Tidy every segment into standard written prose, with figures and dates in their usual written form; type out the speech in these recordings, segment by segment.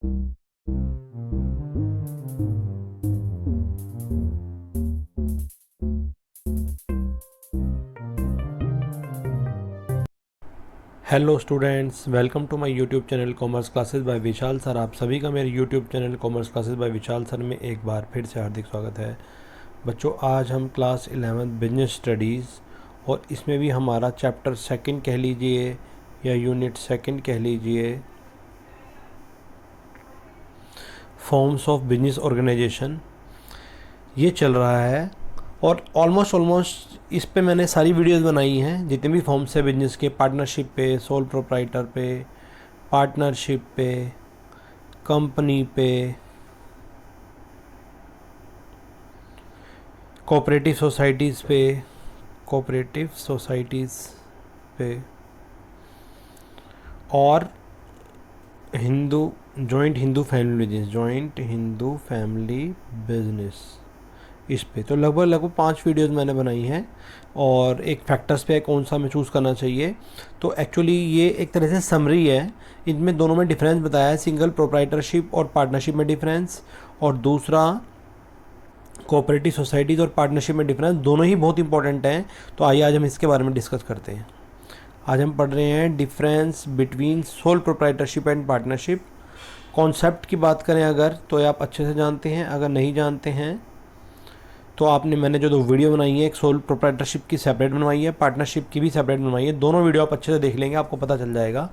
Hello students, welcome to my YouTube channel commerce classes by Vishal sir. आप सभी का मेरे YouTube channel commerce classes by Vishal sir में एक बार फिर से हार्दिक स्वागत है। बच्चों, आज हम क्लास 11 बिजनेस स्टडीज़ और इसमें भी हमारा चैप्टर सेकंड कह लीजिए या यूनिट सेकंड कह लीजिए, फॉर्म्स ऑफ बिजनेस ऑर्गेनाइजेशन, ये चल रहा है। और ऑलमोस्ट इस पे मैंने सारी वीडियोस बनाई हैं, जितने भी फॉर्म्स है बिजनेस के, पार्टनरशिप पे, सोल प्रोप्राइटर पे, पार्टनरशिप पे, कंपनी पे, कोऑपरेटिव सोसाइटीज़ पे, कोऑपरेटिव सोसाइटीज़ पे, और joint Hindu family business, joint Hindu family business, इस पे तो लगभग 5 वीडियोस मैंने बनाई हैं। और एक फैक्टर्स पे कौन सा हमें चूज़ करना चाहिए, तो एक्चुअली ये एक तरह से समरी है। इनमें दोनों में डिफरेंस बताया है, सिंगल प्रोप्राइटरशिप और पार्टनरशिप में डिफरेंस, और दूसरा कोऑपरेटिव सोसाइटीज़ और पार्टनरशिप में डिफरेंस। दोनों ही बहुत इंपॉर्टेंट हैं, तो आइए आज हम इसके बारे में डिस्कस करते हैं। आज हम पढ़ रहे हैं difference between sole proprietorship and partnership. Concept की बात करें अगर, तो ये आप अच्छे से जानते हैं। अगर नहीं जानते हैं तो मैंने जो 2 वीडियो बनाई है, एक सोल प्रोप्राइटरशिप की सेपरेट बनवाई है, पार्टनरशिप की भी सेपरेट बनवाई है। दोनों वीडियो आप अच्छे से देख लेंगे, आपको पता चल जाएगा।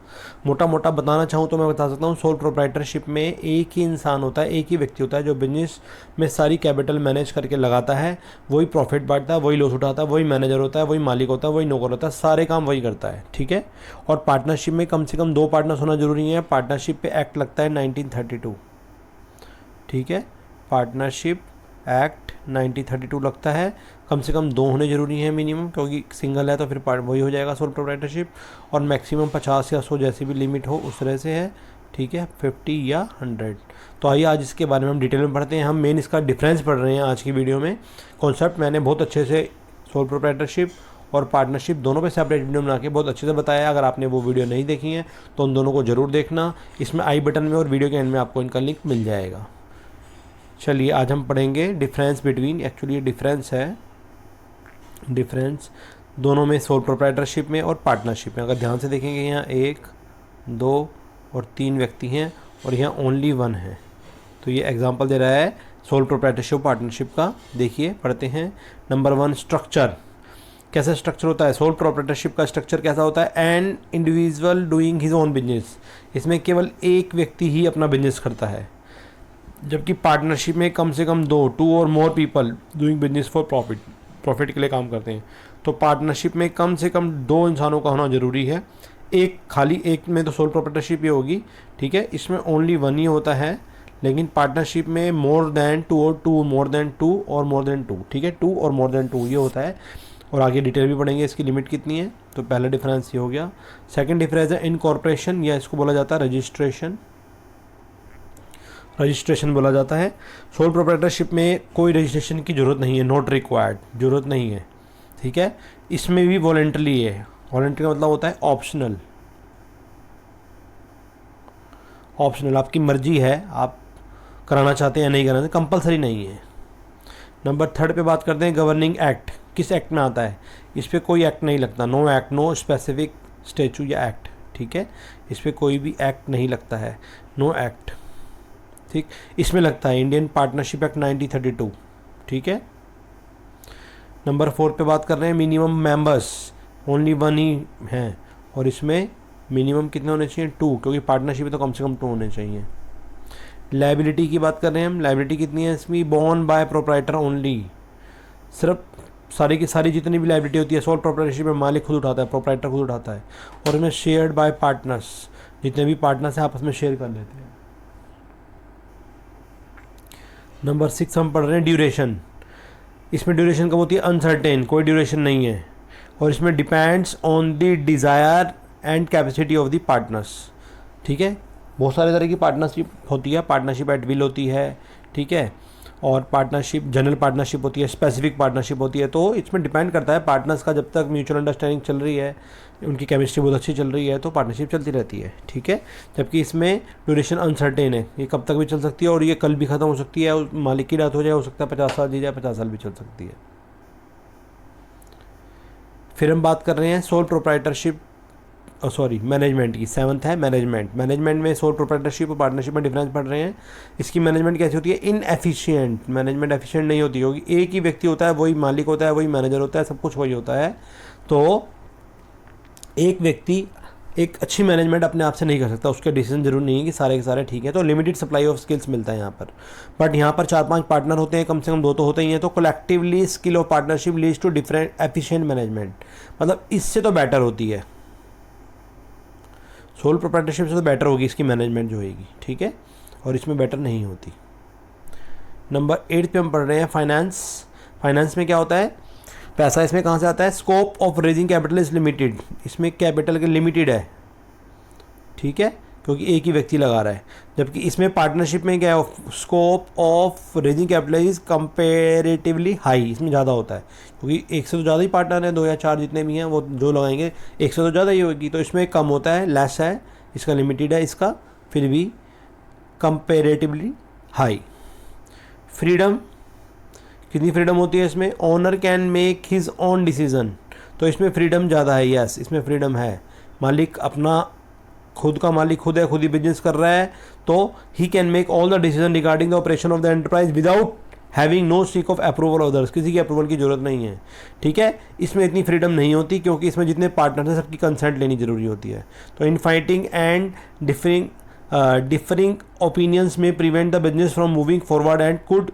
मोटा मोटा बताना चाहूँ तो मैं बता सकता हूँ, सोल प्रोप्राइटरशिप में एक ही इंसान होता है, एक ही व्यक्ति होता है जो बिजनेस में सारी कैपिटल मैनेज करके लगाता है, वही प्रॉफिट बांटता है, वही लॉस उठाता है, वही मैनेजर होता है, वही मालिक होता है, वही नौकर होता है, सारे काम वही करता है। ठीक है। और पार्टनरशिप में कम से कम 2 पार्टनर्स होना जरूरी है। पार्टनरशिप पे एक्ट लगता है 1932। ठीक है, पार्टनरशिप एक्ट 1932 लगता है। कम से कम 2 होने जरूरी हैं मिनिमम, क्योंकि सिंगल है तो फिर वही हो जाएगा सोल प्रोप्राइटरशिप। और मैक्सिमम 50 या 100 जैसी भी लिमिट हो उस तरह से है। ठीक है, 50 या 100। तो आइए आज इसके बारे में हम डिटेल में पढ़ते हैं। हम मेन इसका डिफरेंस पढ़ रहे हैं आज की वीडियो में। कॉन्सेप्ट मैंने बहुत अच्छे से सोल प्रोप्राइटरशिप और पार्टनरशिप दोनों पे सेपरेट वीडियो बना के बहुत अच्छे से बताया। अगर आपने वो वीडियो नहीं देखी है तो उन दोनों को ज़रूर देखना। इसमें आई बटन में और वीडियो के एंड में आपको इनका लिंक मिल जाएगा। चलिए आज हम पढ़ेंगे डिफरेंस बिटवीन, एक्चुअली ये डिफरेंस है, डिफरेंस दोनों में, सोल प्रोप्राइटरशिप में और पार्टनरशिप में। अगर ध्यान से देखेंगे यहाँ 1, 2 और 3 व्यक्ति हैं और यहाँ ओनली 1 है। तो ये एग्जांपल दे रहा है सोल प्रोप्राइटरशिप पार्टनरशिप का। देखिए पढ़ते हैं। Number 1, structure. कैसा स्ट्रक्चर होता है सोल प्रोप्राइटरशिप का? स्ट्रक्चर कैसा होता है? An individual doing his own business. इसमें केवल एक व्यक्ति ही अपना बिजनेस करता है, जबकि पार्टनरशिप में कम से कम 2 और more people doing business for profit के लिए काम करते हैं। तो पार्टनरशिप में कम से कम 2 इंसानों का होना ज़रूरी है। खाली एक में तो सोल प्रोप्राइटरशिप ही होगी। ठीक है, इसमें ओनली 1 ही होता है, लेकिन पार्टनरशिप में मोर देन 2 और 2 मोर देन 2 और मोर देन 2। ठीक है, 2 और मोर देन 2 ये होता है। और आगे डिटेल भी पढ़ेंगे इसकी लिमिट कितनी है। तो पहला डिफरेंस ये हो गया। सेकेंड डिफरेंस है इनकॉर्पोरेशन, या इसको बोला जाता है रजिस्ट्रेशन बोला जाता है। सोल प्रोप्राइटरशिप में कोई रजिस्ट्रेशन की ज़रूरत नहीं है, नॉट रिक्वायर्ड, ज़रूरत नहीं है। ठीक है, इसमें भी वॉलंटरी है। वॉलंटरी का मतलब होता है ऑप्शनल। आपकी मर्जी है, आप कराना चाहते हैं या नहीं कराना, कंपलसरी नहीं है। नंबर 3 पे बात करते हैं गवर्निंग एक्ट। किस एक्ट में आता है? इस पर कोई एक्ट नहीं लगता, no act, no specific statute या एक्ट। ठीक है, इस पर कोई भी एक्ट नहीं लगता है, नो एक्ट। ठीक, इसमें लगता है इंडियन पार्टनरशिप एक्ट 1932। ठीक है। नंबर 4 पे बात कर रहे हैं मिनिमम मेंबर्स, ओनली 1 ही हैं, और इसमें मिनिमम कितने होने चाहिए? 2, क्योंकि पार्टनरशिप में तो कम से कम 2 होने चाहिए। लायबिलिटी की बात कर रहे हैं हम। लायबिलिटी कितनी है इसमें? Borne by proprietor only. सिर्फ सारी की सारी जितनी भी लायबिलिटी होती है सोल प्रोप्राइटरशिप में मालिक खुद उठाता है, प्रोप्राइटर खुद उठाता है। और इसमें शेयर्ड बाय पार्टनर्स, जितने भी पार्टनर्स हैं आपस में शेयर कर लेते हैं। नंबर 6 हम पढ़ रहे हैं ड्यूरेशन। इसमें ड्यूरेशन कब होती है? अनसर्टेन, कोई ड्यूरेशन नहीं है। और इसमें depends on the desire and capacity of the partners. ठीक है, बहुत सारे तरह की पार्टनरशिप होती है। पार्टनरशिप एट विल होती है। ठीक है, और पार्टनरशिप जनरल पार्टनरशिप होती है, स्पेसिफिक पार्टनरशिप होती है। तो इसमें डिपेंड करता है पार्टनर्स का, जब तक म्यूचुअल अंडरस्टैंडिंग चल रही है, उनकी केमिस्ट्री बहुत अच्छी चल रही है, तो पार्टनरशिप चलती रहती है, ठीक है। जबकि इसमें ड्यूरेशन अनसर्टेन है, ये कब तक भी चल सकती है और ये कल भी ख़त्म हो सकती है, मालिक की डेथ हो जाए, हो सकता है 50 साल जी जाए, 50 साल भी चल सकती है। फिर हम बात कर रहे हैं सोल प्रोप्राइटरशिप, मैनेजमेंट की। 7th है मैनेजमेंट। मैनेजमेंट में सोल प्रोप्राइटरशिप और पार्टनरशिप में डिफरेंस पढ़ रहे हैं। इसकी मैनेजमेंट कैसी होती है? Inefficient management. एफिशिएंट नहीं होती होगी, एक ही व्यक्ति होता है, वही मालिक होता है, वही मैनेजर होता है, सब कुछ वही होता है। तो एक व्यक्ति एक अच्छी मैनेजमेंट अपने आप से नहीं कर सकता, उसके डिसीजन जरूर नहीं है कि सारे के सारे ठीक है। तो लिमिटेड सप्लाई ऑफ स्किल्स मिलता है यहाँ पर। बट यहाँ पर 4-5 पार्टनर होते हैं, कम से कम 2 तो होते ही हैं। तो collectively skill of partnership leads to different efficient management, मतलब इससे तो बेटर होती है, सोल प्रोप्राइटरशिप से तो बेटर होगी इसकी मैनेजमेंट जो होगी, ठीक है, और इसमें बेटर नहीं होती। नंबर 8 पे हम पढ़ रहे हैं फाइनेंस। फाइनेंस में क्या होता है? पैसा इसमें कहाँ से आता है? Scope of raising capital is limited. इसमें कैपिटल के लिमिटेड है, ठीक है, क्योंकि एक ही व्यक्ति लगा रहा है। जबकि इसमें पार्टनरशिप में क्या है? Scope of raising capital is comparatively high, इसमें ज़्यादा होता है, क्योंकि एक से तो ज़्यादा ही पार्टनर है, 2 या 4 जितने भी हैं वो जो लगाएंगे, एक से तो ज़्यादा ही होगी। तो इसमें कम होता है, लेस है, इसका लिमिटेड है, इसका फिर भी कंपेरेटिवली हाई। फ्रीडम, कितनी फ्रीडम होती है इसमें? Owner can make his own decision. तो इसमें फ्रीडम ज़्यादा है, यस, इसमें फ्रीडम है। मालिक अपना खुद का मालिक खुद है, खुद ही बिजनेस कर रहा है, तो he can make all the decision regarding the operation of the enterprise without having no seek of approval of others. किसी की अप्रूवल की जरूरत नहीं है, ठीक है। इसमें इतनी फ्रीडम नहीं होती, क्योंकि इसमें जितने पार्टनर हैं सबकी कंसेंट लेनी जरूरी होती है। तो infighting and differing opinions में prevent the business from moving forward and could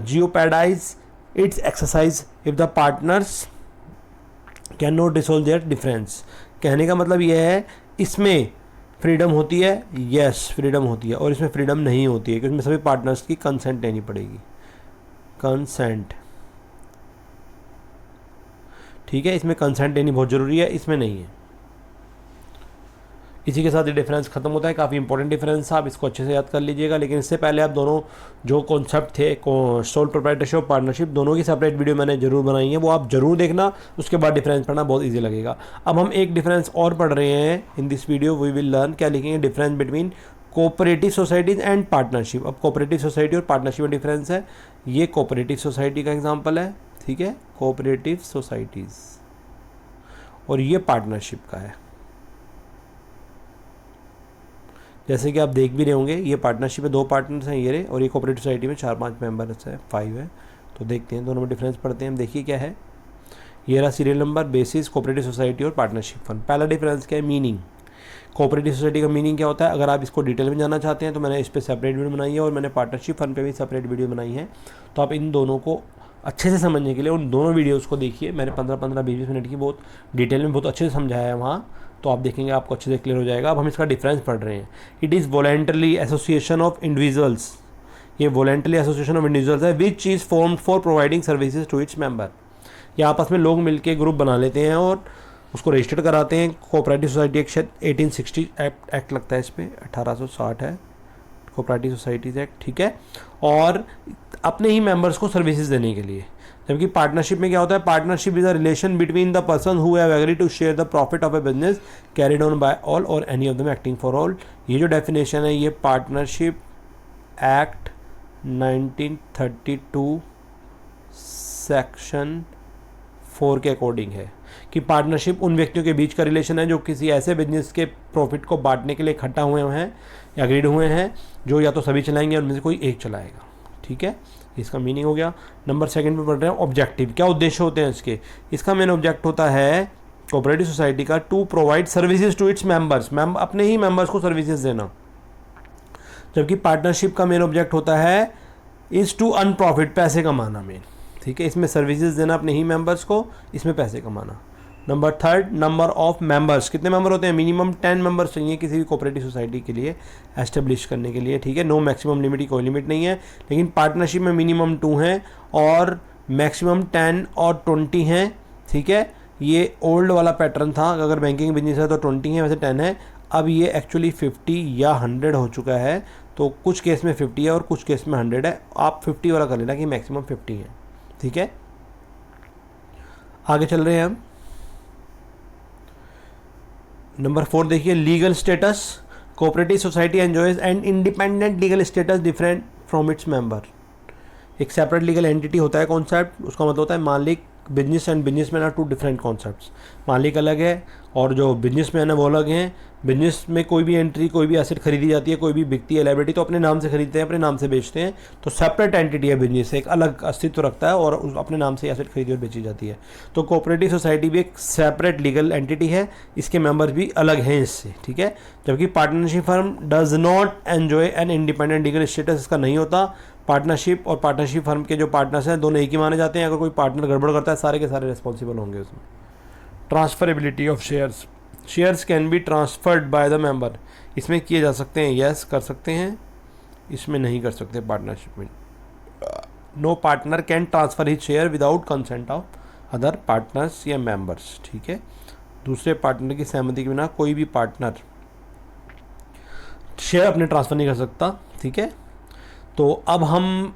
jeopardize its exercise if the partners cannot resolve their difference। कहने का मतलब यह है, इसमें फ्रीडम होती है, यस फ्रीडम होती है, और इसमें फ्रीडम नहीं होती है, क्योंकि इसमें सभी पार्टनर्स की कंसेंट लेनी पड़ेगी, कंसेंट, ठीक है। इसमें कंसेंट लेनी बहुत ज़रूरी है, इसमें नहीं है। इसी के साथ ये डिफरेंस खत्म होता है। काफ़ी इंपॉर्टेंट डिफरेंस, आप इसको अच्छे से याद कर लीजिएगा। लेकिन इससे पहले आप दोनों जो कॉन्सेप्ट थे, सोल प्रोप्राइटरशिप और पार्टनरशिप, दोनों की सेपरेट वीडियो मैंने जरूर बनाई है, वो आप जरूर देखना, उसके बाद डिफरेंस पढ़ना बहुत ईजी लगेगा। अब हम एक डिफरेंस और पढ़ रहे हैं in this video, we will learn, क्या लिखेंगे? Difference between cooperative societies and partnership. अब कोऑपरेटिव सोसाइटी और पार्टनरशिप में डिफरेंस है। ये कोऑपरेटिव सोसाइटी का एग्जाम्पल है, ठीक है, कोऑपरेटिव सोसाइटीज़, और ये पार्टनरशिप का है। जैसे कि आप देख भी रहे होंगे, ये पार्टनरशिप में 2 पार्टनर्स हैं ये रहे, और ये कोऑपरेटिव सोसाइटी में 4-5 मेंबर्स हैं, 5 है। तो देखते हैं दोनों में डिफरेंस पढ़ते हैं हम। देखिए क्या है, ये रहा serial number, basis, cooperative society और पार्टनरशिप फंड। पहला डिफरेंस क्या है? मीनिंग। कोऑपरेटिव सोसाइटी का मीनिंग क्या होता है? अगर आप इसको डिटेल में जानना चाहते हैं तो मैंने इस पर सेपरेट वीडियो बनाई है, और मैंने पार्टनरशिप फंड पे भी सेपरेट वीडियो बनाई है। तो आप इन दोनों को अच्छे से समझने के लिए उन दोनों वीडियोज़ को देखिए। मैंने 15-20 मिनट की बहुत डिटेल में बहुत अच्छे से समझाया है वहाँ, तो आप देखेंगे आपको अच्छे से क्लियर हो जाएगा। अब हम इसका डिफरेंस पढ़ रहे हैं। It is voluntarily association of individuals, ये वॉलेंटरली एसोसिएशन ऑफ इंडिविजुअल्स है, which is formed for providing services to its member. ये आपस में लोग मिलकर ग्रुप बना लेते हैं और उसको रजिस्टर्ड कराते हैं। कोऑपरेटिव सोसाइटी एक्ट 1860 एक्ट लगता है, इस पर 1860 है, कोऑपरेटिव सोसाइटीज़ एक्ट, ठीक है, और अपने ही मेंबर्स को सर्विसेज देने के लिए। जबकि पार्टनरशिप में क्या होता है? Partnership is a relation between the person who have agreed to share the profit of a business carried on by all or any of them acting for all. ये जो डेफिनेशन है ये पार्टनरशिप एक्ट 1932 सेक्शन 4 के according है, कि partnership उन व्यक्तियों के बीच का रिलेशन है जो किसी ऐसे बिजनेस के प्रॉफिट को बांटने के लिए इकट्ठा हुए हैं या एग्रीड हुए हैं, जो या तो सभी चलाएंगे और उनमें से कोई एक चलाएगा, ठीक है। इसका मीनिंग हो गया। नंबर 2 पे पढ़ रहे हैं ऑब्जेक्टिव। क्या उद्देश्य होते हैं इसके? इसका मेन ऑब्जेक्ट होता है कोऑपरेटिव सोसाइटी का, to provide services to its members, अपने ही मेंबर्स को सर्विसेज देना। जबकि पार्टनरशिप का मेन ऑब्जेक्ट होता है इज टू अर्न प्रॉफिट, पैसे कमाना मेन, ठीक है। इसमें सर्विसेज देना अपने ही मेंबर्स को, इसमें पैसे कमाना। Number 3, number of members. कितने मेंबर होते हैं? मिनिमम 10 मेंबर्स चाहिए किसी भी कोऑपरेटिव सोसाइटी के लिए एस्टेब्लिश करने के लिए, ठीक है। नो मैक्सिमम लिमिट की कोई लिमिट नहीं है। लेकिन पार्टनरशिप में मिनिमम 2 हैं और मैक्सिमम 10 और 20 हैं, ठीक है। ये ओल्ड वाला पैटर्न था, अगर बैंकिंग बिजनेस है तो 20 है, वैसे 10 है। अब ये एक्चुअली 50 या 100 हो चुका है, तो कुछ केस में 50 है और कुछ केस में 100 है। आप 50 वाला कर लेना कि मैक्सिमम 50 है, ठीक है। आगे चल रहे हैं हम। नंबर 4 देखिए, legal status. Cooperative society enjoys and independent legal status different from its member. एक सेपरेट लीगल एंटिटी होता है कॉन्सेप्ट, उसका मतलब होता है मालिक। Business and businessman are two different concepts. मालिक अलग है और जो बिजनेसमैन है वो अलग हैं। बिजनेस में कोई भी एंट्री, कोई भी एसेट खरीदी जाती है, कोई भी बिकती है लायबिलिटी, तो अपने नाम से खरीदते हैं, अपने नाम से बेचते हैं। तो सेपरेट एंटिटी है बिजनेस, एक अलग अस्तित्व रखता है और अपने नाम से एसेट खरीदी और बेची जाती है। तो कोऑपरेटिव सोसाइटी भी एक सेपरेट लीगल एंटिटी है, इसके मेंबर भी अलग हैं इससे, ठीक है। जबकि partnership firm does not enjoy an independent legal status, इसका नहीं होता। पार्टनरशिप और पार्टनरशिप फर्म के जो पार्टनर्स हैं दोनों एक ही माने जाते हैं। अगर कोई पार्टनर गड़बड़ करता है, सारे के सारे रिस्पॉन्सिबल होंगे उसमें। Transferability of shares. Shares can be transferred by the member. इसमें किए जा सकते हैं, यस कर सकते हैं, इसमें नहीं कर सकते पार्टनरशिप में। No partner can transfer his share without consent of other partners या मेंबर्स, ठीक है। दूसरे पार्टनर की सहमति के बिना कोई भी पार्टनर शेयर अपने ट्रांसफ़र नहीं कर सकता, ठीक है। तो अब हम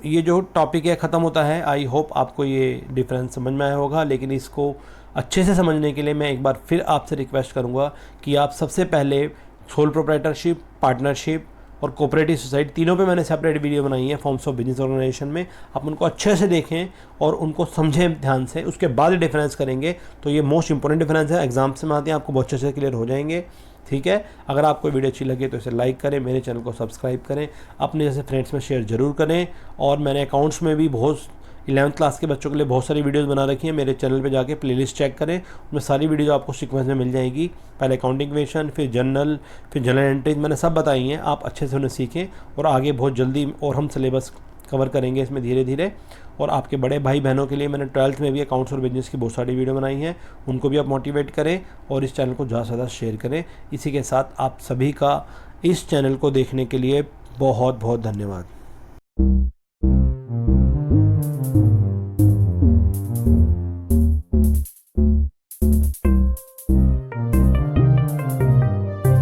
ये जो टॉपिक है ख़त्म होता है। आई होप आपको ये डिफरेंस समझ में आया होगा, लेकिन इसको अच्छे से समझने के लिए मैं एक बार फिर आपसे रिक्वेस्ट करूँगा कि आप सबसे पहले सोल प्रोप्राइटरशिप, पार्टनरशिप और कोऑपरेटिव सोसाइटी, तीनों पे मैंने सेपरेट वीडियो बनाई है फॉर्म्स ऑफ बिजनेस ऑर्गेनाइजेशन में। आप उनको अच्छे से देखें और उनको समझें ध्यान से, उसके बाद डिफरेंस करेंगे। तो ये मोस्ट इंपॉर्टेंट डिफरेंस है, एग्जाम्स में आते हैं, आपको बहुत अच्छे से क्लियर हो जाएंगे, ठीक है। अगर आपको वीडियो अच्छी लगे तो इसे लाइक करें, मेरे चैनल को सब्सक्राइब करें, अपने जैसे फ्रेंड्स में शेयर ज़रूर करें। और मैंने अकाउंट्स में भी बहुत 11th क्लास के बच्चों के लिए बहुत सारी वीडियोस बना रखी हैं। मेरे चैनल पे जाके प्लेलिस्ट चेक करें, उसमें सारी वीडियो आपको सीक्वेंस में मिल जाएगी। पहले अकाउंटिंग क्वेश्चन, फिर जनरल एंट्रीज मैंने सब बताई हैं। आप अच्छे से उन्हें सीखें और आगे बहुत जल्दी और हम सिलेबस कवर करेंगे इसमें धीरे धीरे। और आपके बड़े भाई बहनों के लिए मैंने 12th में भी अकाउंट्स और बिजनेस की बहुत सारी वीडियो बनाई हैं, उनको भी आप मोटिवेट करें और इस चैनल को ज़्यादा से ज़्यादा शेयर करें। इसी के साथ आप सभी का इस चैनल को देखने के लिए बहुत बहुत धन्यवाद।